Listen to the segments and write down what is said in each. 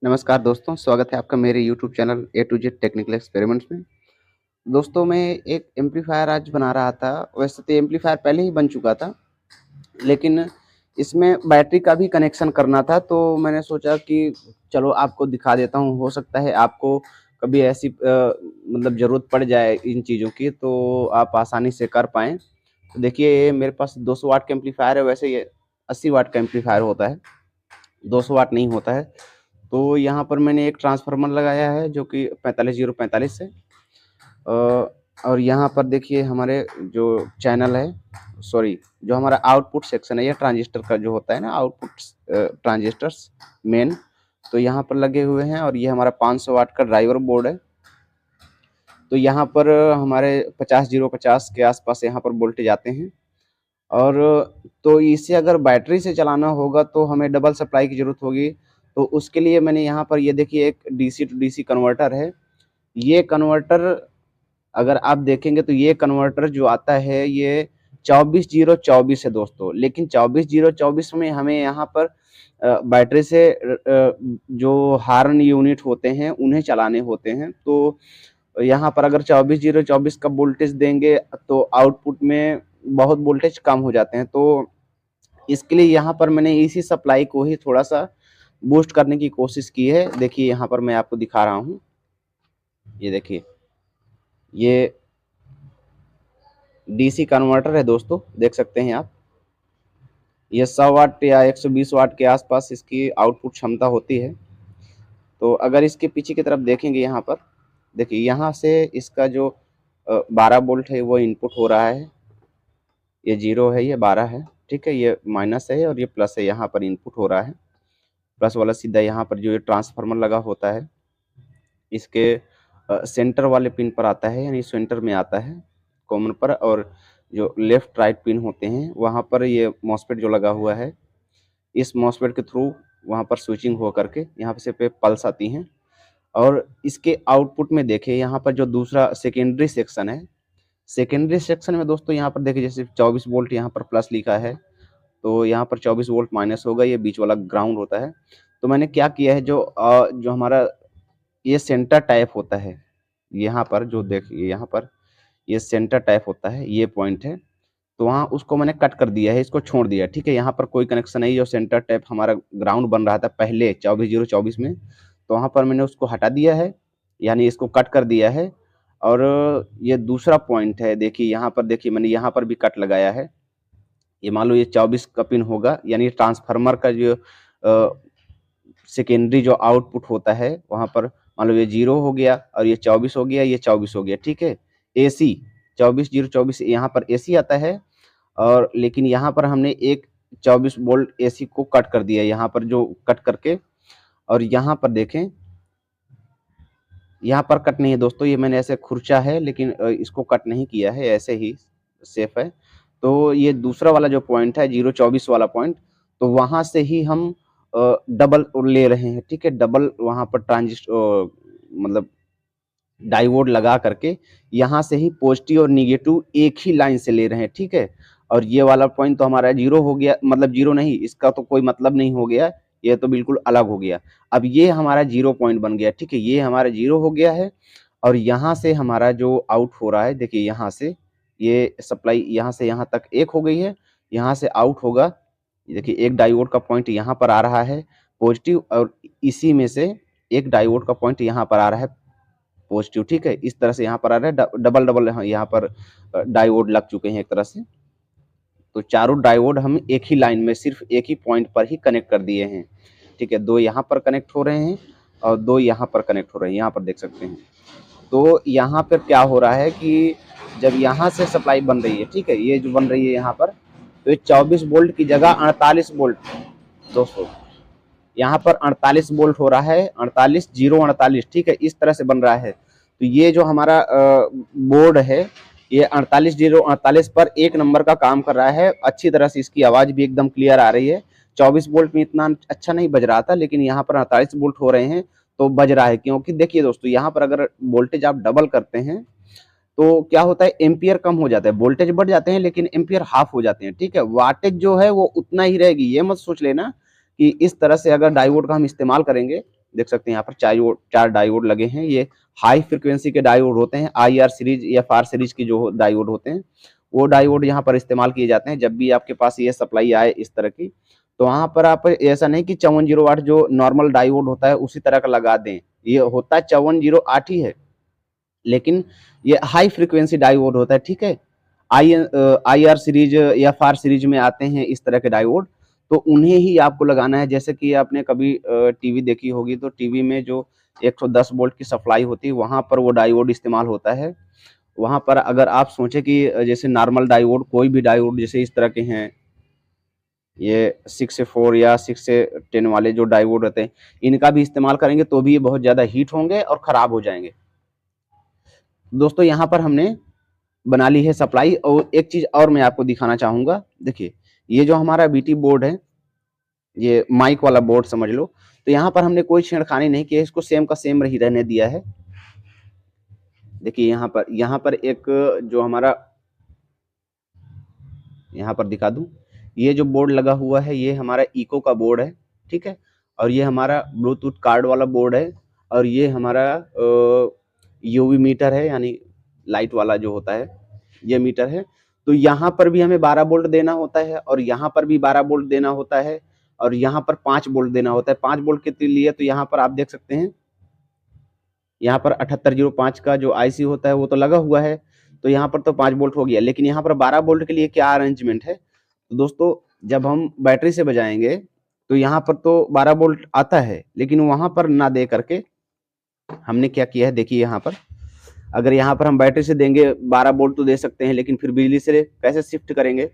नमस्कार दोस्तों, स्वागत है आपका मेरे YouTube channel A to Z technical experiments में। दोस्तों मैं एक एम्पलीफायर आज बना रहा था। वैसे तो एम्पलीफायर पहले ही बन चुका था, लेकिन इसमें बैटरी का भी कनेक्शन करना था, तो मैंने सोचा कि चलो आपको दिखा देता हूँ। हो सकता है आपको कभी ऐसी मतलब ज़रूरत पड़ जाए इन चीज़ों की, तो आप आसानी से कर पाएँ। तो देखिए, ये मेरे पास 200 वाट का एम्पलीफायर है। वैसे ये 80 वाट का एम्पलीफायर होता है, 200 वाट नहीं होता है। तो यहाँ पर मैंने एक ट्रांसफार्मर लगाया है जो कि 45045 है। और यहाँ पर देखिए हमारे जो चैनल है, सॉरी, जो हमारा आउटपुट सेक्शन है, ये ट्रांजिस्टर का जो होता है ना, आउटपुट ट्रांजिस्टर्स मेन, तो यहाँ पर लगे हुए हैं। और ये हमारा 500 वाट का ड्राइवर बोर्ड है। तो यहाँ पर हमारे 50 के आसपास यहाँ पर वोल्टेज आते हैं। और तो इसे अगर बैटरी से चलाना होगा तो हमें डबल सप्लाई की ज़रूरत होगी। तो उसके लिए मैंने यहाँ पर ये देखिए एक डीसी टू डीसी कन्वर्टर है। ये कन्वर्टर अगर आप देखेंगे तो ये कन्वर्टर जो आता है ये 24024 है दोस्तों। लेकिन 24024 में हमें यहाँ पर बैटरी से जो हार्न यूनिट होते हैं उन्हें चलाने होते हैं। तो यहाँ पर अगर 24024 का वोल्टेज देंगे तो आउटपुट में बहुत वोल्टेज कम हो जाते हैं। तो इसके लिए यहाँ पर मैंने इसी सप्लाई को ही थोड़ा सा बूस्ट करने की कोशिश की है। देखिए यहाँ पर मैं आपको दिखा रहा हूँ, ये देखिए, ये डीसी कन्वर्टर है दोस्तों, देख सकते हैं आप। ये 100 वाट या 120 वाट के आसपास इसकी आउटपुट क्षमता होती है। तो अगर इसके पीछे की तरफ देखेंगे, यहाँ पर देखिए, यहाँ से इसका जो 12 वोल्ट है वो इनपुट हो रहा है। ये 0 है, ये 12 है, ठीक है, ये माइनस है और ये प्लस है, यहाँ पर इनपुट हो रहा है। प्लस वाला सीधा यहाँ पर जो ये ट्रांसफार्मर लगा होता है इसके सेंटर वाले पिन पर आता है, यानी सेंटर में आता है कॉमन पर। और जो लेफ्ट राइट पिन होते हैं वहाँ पर ये मॉसफेट जो लगा हुआ है, इस मॉसफेट के थ्रू वहाँ पर स्विचिंग हो करके यहाँ से पे पल्स आती हैं। और इसके आउटपुट में देखें, यहाँ पर जो दूसरा सेकेंडरी सेक्शन है, सेकेंडरी सेक्शन में दोस्तों यहाँ पर देखिए, जैसे 24 वोल्ट यहाँ पर प्लस लिखा है, तो यहाँ पर 24 वोल्ट माइनस होगा, ये बीच वाला ग्राउंड होता है। तो मैंने क्या किया है, जो हमारा ये सेंटर टाइप होता है, यहाँ पर जो देखिए, यहाँ पर ये सेंटर टाइप होता है, ये पॉइंट है, तो वहाँ उसको मैंने कट कर दिया है, इसको छोड़ दिया, ठीक है। यहाँ पर कोई कनेक्शन नहीं, जो सेंटर टाइप हमारा ग्राउंड बन रहा था पहले 24024 में, तो वहाँ पर मैंने उसको हटा दिया है, यानी इसको कट कर दिया है। और ये दूसरा पॉइंट है, देखिए यहाँ पर, देखिए मैंने यहाँ पर भी कट लगाया है। ये मान लो ये 24 का पिन होगा, यानी ट्रांसफार्मर का जो सेकेंडरी जो आउटपुट होता है वहाँ पर मान लो ये 0 हो गया और ये 24 हो गया, ये 24 हो गया, ठीक है। एसी 24 यहाँ पर एसी आता है। और लेकिन यहाँ पर हमने एक 24 वोल्ट एसी को कट कर दिया, यहाँ पर जो कट करके। और यहाँ पर देखें, यहाँ पर कट नहीं है दोस्तों, ये मैंने ऐसे खुरचा है, लेकिन इसको कट नहीं किया है, ऐसे ही सेफ है। तो ये दूसरा वाला जो पॉइंट है 024 वाला पॉइंट, तो वहाँ से ही हम डबल ले रहे हैं, ठीक है। डबल वहाँ पर मतलब डायोड लगा करके यहाँ से ही पॉजिटिव और निगेटिव एक ही लाइन से ले रहे हैं, ठीक है। और ये वाला पॉइंट तो हमारा 0 हो गया, मतलब 0 नहीं, इसका तो कोई मतलब नहीं हो गया, ये तो बिल्कुल अलग हो गया। अब ये हमारा 0 पॉइंट बन गया, ठीक है, ये हमारा 0 हो गया है। और यहाँ से हमारा जो आउट हो रहा है, देखिए यहाँ से ये सप्लाई यहाँ से यहाँ तक एक हो गई है, यहाँ से आउट होगा। देखिए एक डायोड का पॉइंट यहाँ पर आ रहा है पॉजिटिव, और इसी में से एक डायोड का पॉइंट यहाँ पर आ रहा है पॉजिटिव, ठीक है। इस तरह से यहाँ पर आ रहा है, डबल डबल यहाँ पर डायोड लग चुके हैं एक तरह से। तो चारों डायोड हम एक ही लाइन में सिर्फ एक ही पॉइंट पर ही कनेक्ट कर दिए हैं, ठीक है। दो यहाँ पर कनेक्ट हो रहे हैं और दो यहाँ पर कनेक्ट हो रहे हैं, यहाँ पर देख सकते हैं। तो यहाँ पर क्या हो रहा है कि जब यहाँ से सप्लाई बन रही है, ठीक है, ये जो बन रही है यहाँ पर, तो ये 24 वोल्ट की जगह 48 वोल्ट दोस्तों, यहाँ पर 48 वोल्ट हो रहा है, 48 ठीक है, इस तरह से बन रहा है। तो ये जो हमारा बोर्ड है, ये 48 पर एक नंबर का काम कर रहा है अच्छी तरह से। इसकी आवाज भी एकदम क्लियर आ रही है। 24 वोल्ट में इतना अच्छा नहीं बज रहा था, लेकिन यहाँ पर 48 वोल्ट हो रहे हैं तो बज रहा है। क्योंकि देखिए दोस्तों, यहाँ पर अगर वोल्टेज आप डबल करते हैं तो क्या होता है, एम्पियर कम हो जाता है, वोल्टेज बढ़ जाते हैं लेकिन एम्पियर हाफ हो जाते हैं, ठीक है। वाटेज जो है वो उतना ही रहेगी, ये मत सोच लेना कि इस तरह से अगर डायोड का हम इस्तेमाल करेंगे देख सकते हैं यहाँ पर चार डायोड लगे हैं। ये हाई फ्रिक्वेंसी के डायोड होते हैं, IR सीरीज या फार सीरीज की जो डायोड होते हैं वो डायोड यहाँ पर इस्तेमाल किए जाते हैं। जब भी आपके पास ये सप्लाई आए इस तरह की, तो वहाँ पर आप ऐसा नहीं कि 5408 जो नॉर्मल डायोड होता है उसी तरह का लगा दें, ये होता है 5408 ही है, लेकिन ये हाई फ्रिक्वेंसी डायोड होता है। ठीक है, IR सीरीज या फार सीरीज में आते हैं इस तरह के डायोड, तो उन्हें ही आपको लगाना है। जैसे कि आपने कभी टीवी देखी होगी, तो टीवी में जो 110 वोल्ट की सप्लाई होती है वहां पर वो डायोड इस्तेमाल होता है। वहां पर अगर आप सोचे कि जैसे नॉर्मल डायोड, कोई भी डायोड जैसे इस तरह के हैं, ये 6 से 4 या 6 से 10 वाले जो डायोड रहते हैं, इनका भी इस्तेमाल करेंगे तो भी ये बहुत ज्यादा हीट होंगे और खराब हो जाएंगे। दोस्तों यहाँ पर हमने बना ली है सप्लाई। और एक चीज और मैं आपको दिखाना चाहूंगा, देखिए ये जो हमारा BT बोर्ड है, ये माइक वाला बोर्ड समझ लो, तो यहाँ पर हमने कोई छेड़खानी नहीं की है, इसको सेम का सेम ही रहने दिया है। देखिए यहाँ पर एक जो हमारा, यहाँ पर दिखा दूं, ये जो बोर्ड लगा हुआ है ये हमारा इको का बोर्ड है। ठीक है, और ये हमारा ब्लूटूथ कार्ड वाला बोर्ड है, और ये हमारा UV मीटर है, यानी लाइट वाला जो होता है ये मीटर है। तो यहाँ पर भी हमें 12 वोल्ट देना होता है, और यहाँ पर भी 12 वोल्ट देना होता है, और यहाँ पर 5 वोल्ट देना होता है। 5 वोल्ट के लिए तो यहाँ पर आप देख सकते हैं, यहाँ पर 7805 का जो IC होता है वो तो लगा हुआ है, तो यहाँ पर तो 5 वोल्ट हो गया। लेकिन यहाँ पर 12 वोल्ट के लिए क्या अरेंजमेंट है, तो दोस्तों जब हम बैटरी से बजाएंगे तो यहाँ पर तो 12 वोल्ट आता है, लेकिन वहां पर ना दे करके हमने क्या किया है, देखिए यहाँ पर अगर यहाँ पर हम बैटरी से देंगे 12 वोल्ट तो दे सकते हैं, लेकिन फिर बिजली से कैसे शिफ्ट करेंगे,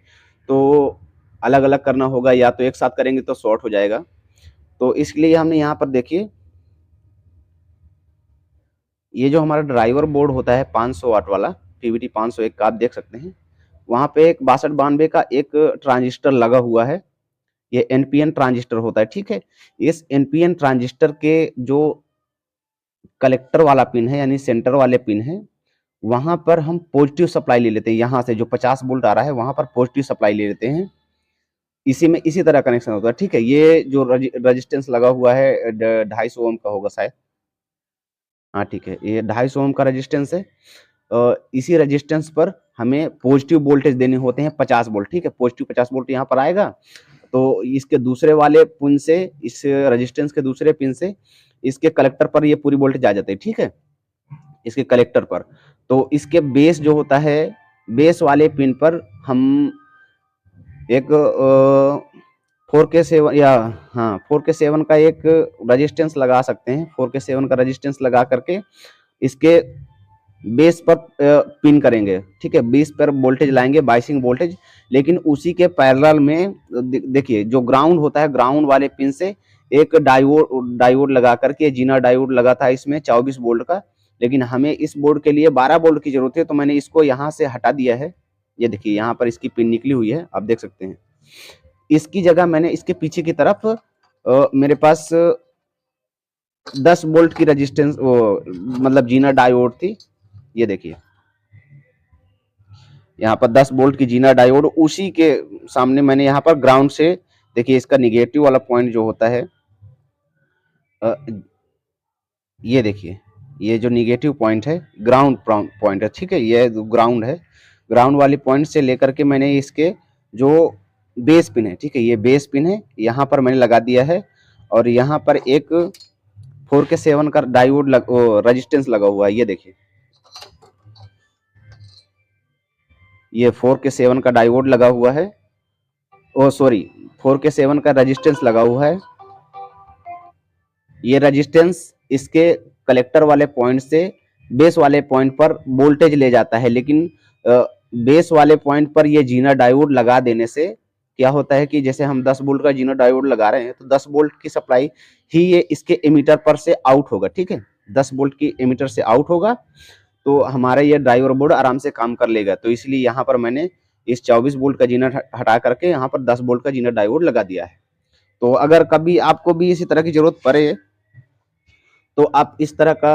तो अलग अलग करना होगा, या तो एक साथ करेंगे तो शॉर्ट हो जाएगा। तो इसलिए हमने यहाँ पर देखिए, ये जो हमारा ड्राइवर बोर्ड होता है 500 वाट वाला, PVT 501 का, आप देख सकते हैं वहां पे एक 6292 का एक ट्रांजिस्टर लगा हुआ है। ये NPN ट्रांजिस्टर होता है। ठीक है, इस NPN ट्रांजिस्टर के जो कलेक्टर वाला पिन है, यानी सेंटर वाले पिन है, वहां पर हम पॉजिटिव सप्लाई ले लेते हैं। यहाँ से जो 50 वोल्ट आ रहा है वहां पर पॉजिटिव सप्लाई ले लेते हैं, इसी में इसी तरह कनेक्शन होता है। ठीक है, ये जो रजिस्टेंस लगा हुआ है 250 ओम का होगा शायद, हाँ ठीक है, ये 250 ओम का रेजिस्टेंस है। इसी रेजिस्टेंस पर हमें पॉजिटिव वोल्टेज देने होते हैं 50 वोल्ट। ठीक है, पॉजिटिव 50 वोल्ट यहाँ पर आएगा, तो इसके दूसरे वाले पिन से, इस रेजिस्टेंस के दूसरे पिन से इसके कलेक्टर पर ये पूरी वोल्टेज आ जाती है। ठीक है, इसके कलेक्टर पर, तो इसके बेस जो होता है, बेस वाले पिन पर हम एक 4K7 या हाँ 4K7 का एक रेजिस्टेंस लगा सकते हैं। 4K7 का रेजिस्टेंस लगा करके इसके बेस पर पिन करेंगे। ठीक है, बेस पर वोल्टेज लाएंगे, बाइसिंग वोल्टेज, लेकिन उसी के पैरेलल में देखिए जो ग्राउंड होता है, ग्राउंड वाले पिन से एक डायोड लगा करके, जीना डायोड लगा था इसमें 24 वोल्ट का, लेकिन हमें इस बोर्ड के लिए 12 वोल्ट की जरूरत है, तो मैंने इसको यहाँ से हटा दिया है। ये देखिए यहाँ पर इसकी पिन निकली हुई है, आप देख सकते हैं। इसकी जगह मैंने इसके पीछे की तरफ मेरे पास 10 वोल्ट की रेजिस्टेंस, मतलब जीना डायोड थी। ये देखिए यहाँ पर 10 वोल्ट की जीना डायोड, उसी के सामने मैंने यहाँ पर ग्राउंड से, देखिए इसका निगेटिव वाला पॉइंट जो होता है, ये देखिए ये जो निगेटिव पॉइंट है ग्राउंड पॉइंट है। ठीक है, ये ग्राउंड है, ग्राउंड वाली पॉइंट से लेकर के मैंने इसके जो बेस पिन है, ठीक है, ये बेस पिन है, यहाँ पर मैंने लगा दिया है। और यहाँ पर एक 4K7 का डायोड रेजिस्टेंस लगा हुआ है। ये देखिए ये 4K7 का डायोड लगा हुआ है, ओ सॉरी 4K7 का रेजिस्टेंस लगा हुआ है। ये रेजिस्टेंस इसके कलेक्टर वाले पॉइंट से बेस वाले पॉइंट पर वोल्टेज ले जाता है, लेकिन बेस वाले पॉइंट पर ये जीना डायोड लगा देने से क्या होता है कि जैसे हम 10 वोल्ट का जीना डायोड लगा रहे हैं, तो 10 वोल्ट की सप्लाई ही ये इसके एमीटर पर से आउट होगा। ठीक है, 10 वोल्ट की एमीटर से आउट होगा, तो हमारा ये ड्राइवर बोर्ड आराम से काम कर लेगा। तो इसलिए यहाँ पर मैंने इस 24 वोल्ट का जीना हटा करके यहाँ पर 10 वोल्ट का जीना डायोड लगा दिया है। तो अगर कभी आपको भी इसी तरह की जरूरत पड़े तो आप इस तरह का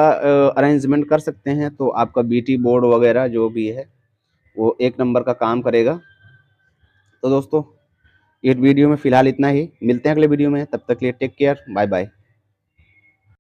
अरेंजमेंट कर सकते हैं, तो आपका BT बोर्ड वगैरह जो भी है वो एक नंबर का काम करेगा। तो दोस्तों इस वीडियो में फिलहाल इतना ही, मिलते हैं अगले वीडियो में, तब तक के लिए टेक केयर, बाय बाय।